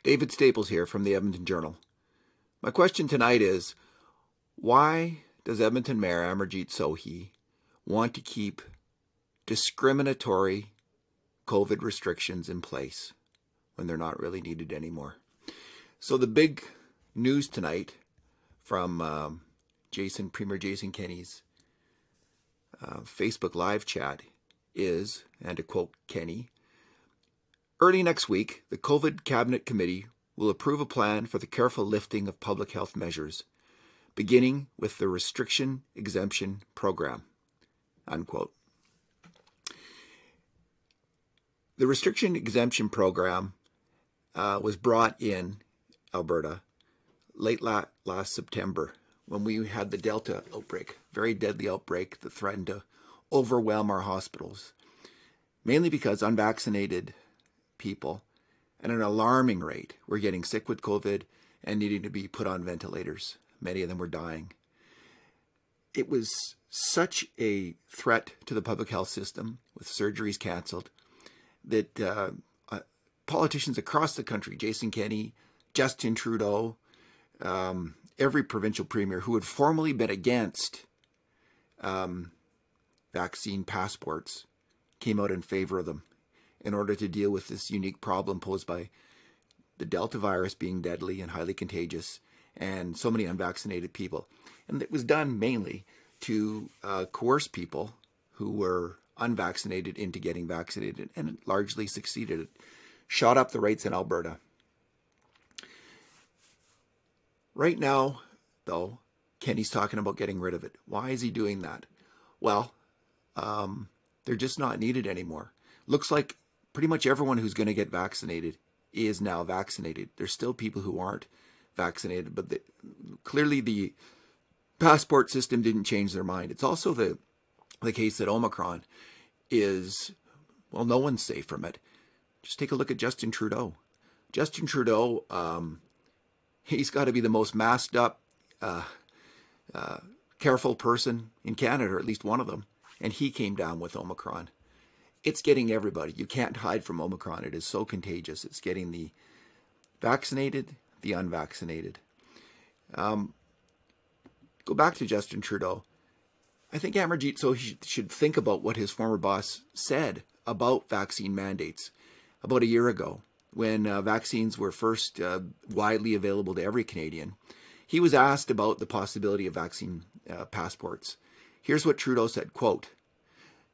David Staples here from the Edmonton Journal. My question tonight is, why does Edmonton Mayor Amarjeet Sohi want to keep discriminatory COVID restrictions in place when they're not really needed anymore? So the big news tonight from Premier Jason Kenney's Facebook live chat is, and to quote Kenney, early next week, the COVID Cabinet Committee will approve a plan for the careful lifting of public health measures, beginning with the Restriction Exemption Program, unquote. The Restriction Exemption Program was brought in Alberta late last September when we had the Delta outbreak, very deadly outbreak that threatened to overwhelm our hospitals, mainly because unvaccinated people at an alarming rate were getting sick with COVID and needing to be put on ventilators. Many of them were dying. It was such a threat to the public health system, with surgeries canceled, that politicians across the country, Jason Kenney, Justin Trudeau, every provincial premier who had formally been against vaccine passports, came out in favor of them in order to deal with this unique problem posed by the Delta virus being deadly and highly contagious and so many unvaccinated people. And it was done mainly to coerce people who were unvaccinated into getting vaccinated, and it largely succeeded. It shot up the rates in Alberta. Right now, though, Kenney's talking about getting rid of it. Why is he doing that? Well, they're just not needed anymore. Looks like pretty much everyone who's going to get vaccinated is now vaccinated. There's still people who aren't vaccinated, but clearly the passport system didn't change their mind. It's also the case that Omicron is, well, no one's safe from it. Just take a look at Justin Trudeau. Justin Trudeau, he's got to be the most masked up, careful person in Canada, or at least one of them, and he came down with Omicron. It's getting everybody. You can't hide from Omicron. It is so contagious. It's getting the vaccinated, the unvaccinated. Go back to Justin Trudeau. I think Amarjeet Sohi should think about what his former boss said about vaccine mandates about a year ago, when vaccines were first widely available to every Canadian. He was asked about the possibility of vaccine passports. Here's what Trudeau said, quote,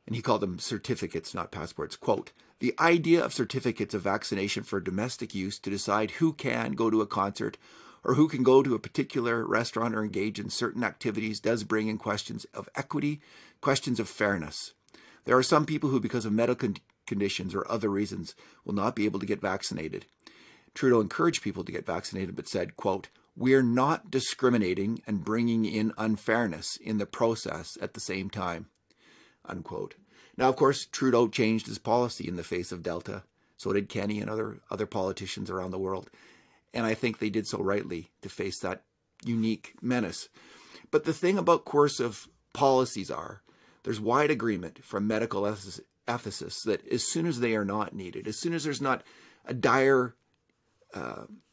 and he called them certificates, not passports, quote, "The idea of certificates of vaccination for domestic use to decide who can go to a concert or who can go to a particular restaurant or engage in certain activities does bring in questions of equity, questions of fairness. There are some people who, because of medical conditions or other reasons, will not be able to get vaccinated." Trudeau encouraged people to get vaccinated, but said, quote, "We're not discriminating and bringing in unfairness in the process at the same time," unquote. Now, of course, Trudeau changed his policy in the face of Delta. So did Kenney and other politicians around the world. And I think they did so rightly to face that unique menace. But the thing about coercive policies there's wide agreement from medical ethicists that as soon as they are not needed, as soon as there's not a dire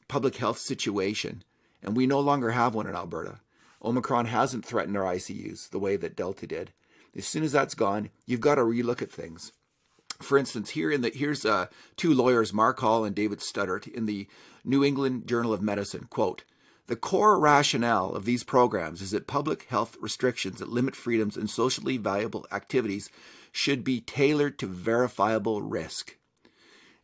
public health situation, and we no longer have one in Alberta, Omicron hasn't threatened our ICUs the way that Delta did. As soon as that's gone, you've got to relook at things. For instance, here's two lawyers, Mark Hall and David Studdert, in the New England Journal of Medicine, quote, "The core rationale of these programs is that public health restrictions that limit freedoms and socially valuable activities should be tailored to verifiable risk."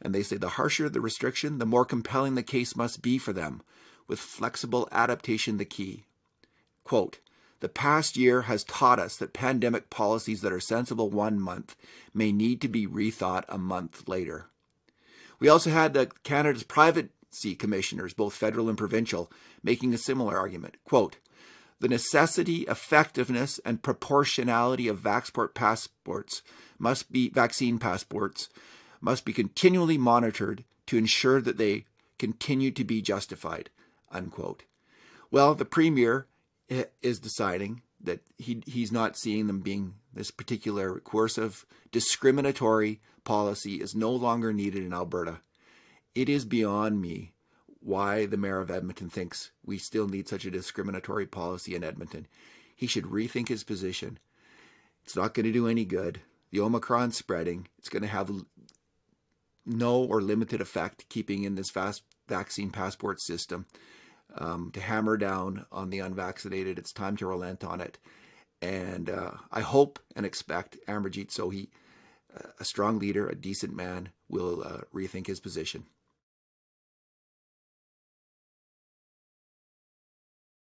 And they say the harsher the restriction, the more compelling the case must be for them, with flexible adaptation the key. Quote, "The past year has taught us that pandemic policies that are sensible 1 month may need to be rethought a month later." We also had Canada's privacy commissioners, both federal and provincial, making a similar argument. Quote, "The necessity, effectiveness, and proportionality of vaccine passports must be continually monitored to ensure that they continue to be justified," unquote. Well, the Premier is deciding that he's not seeing them being this particular coercive, discriminatory policy is no longer needed in Alberta. It is beyond me why the mayor of Edmonton thinks we still need such a discriminatory policy in Edmonton. He should rethink his position. It's not going to do any good. The Omicron's spreading. It's going to have no or limited effect keeping in this fast vaccine passport system to hammer down on the unvaccinated. It's time to relent on it. And I hope and expect Amarjeet Sohi, a strong leader, a decent man, will rethink his position.